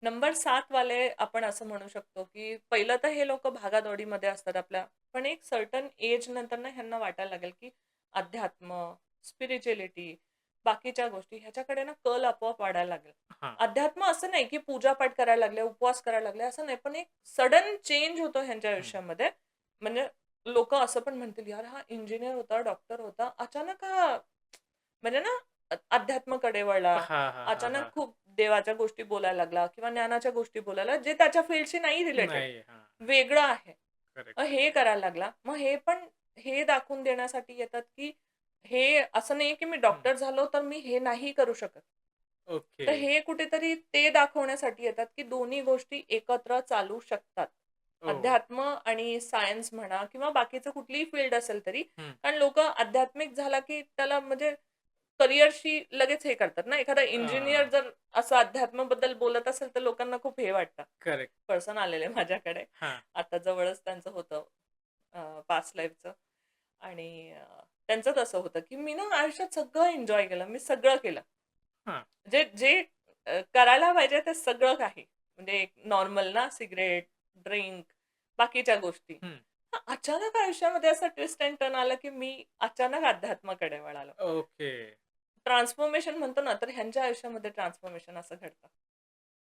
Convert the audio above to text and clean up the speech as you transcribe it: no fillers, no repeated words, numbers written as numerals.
Number 7 वाले आपण असं म्हणू शकतो, की पहिलं तर हे लोकं भागादौडीमध्ये असतात आपल्या. पण एक सर्टन एज नंतर ना ह्यांना वाटायला लागेल, की अध्यात्म, स्पिरिच्युअलिटी, बाकीच्या गोष्टी ह्याच्याकडे ना कल आपोआप वाढायला लागेल. हां. अध्यात्म असं नाही, की पूजा-पाठ करायला लागले, उपवास करायला लागले असं नाही. पण एक सडन चेंज होतो ह्यांच्या हं. आयुष्यामध्ये. म्हणजे लोकं असं पण म्हणतील, "यार हा इंजिनिअर होता, डॉक्टर होता, अचानक हा म्हणजे ना अध्यात्माकडे वळला. हां, हां, हां, अचानक हां. खूप देवाच्या गोष्टी बोलायला लागला किंवा ज्ञानाच्या गोष्टी बोलायला जे त्याच्या फील्डशी नाही रिलेटेड, नाही. हां. वेगळं आहे. करेक्ट, हे करेक्ट. करायला लागला. मग हे पण हे दाखवून देण्यासाठी येतात, की हे असं नाही की मी हं. डॉक्टर झालो तर मी हे नाही करू शकत. ओके. तर हे कुठेतरी ते दाखवण्यासाठी येतात, की दोन्ही गोष्टी एकत्र चालू शकतात. ओह! अध्यात्म आणि सायन्स म्हणा किंवा बाकीचं कुठलीही फील्ड असेल तरी. हं. कारण लोकं आध्यात्मिक झाला, की त्याला म्हणजे करिअरशी लगेच हे करतात ना. एखादा इंजिनिअर हां. जर असं अध्यात्माबद्दल बोलत असेल, तर लोकांना खूप हे वाटतं. करेक्ट. पर्सन आलेले माझ्याकडे. हां. आता जवळच त्यांचं होतं पास्ट लाईफचं आणि त्यांचं तसं होतं, की मी ना आयुष्यात सगळं एन्जॉय केलं. मी सगळं केलं. हां. जे जे करायला पाहिजे ते सगळं काही. म्हणजे एक नॉर्मल ना सिगारेट, ड्रिंक, बाकीच्या गोष्टी. हं. अचानक आयुष्यामध्ये असा ट्विस्ट एंड टर्न आला, की मी अचानक अध्यात्माकडे वळालो. ओके. ट्रान्सफॉर्मेशन म्हणतो ना, तर ह्यांच्या आयुष्यामध्ये ट्रान्सफॉर्मेशन असं घडतं.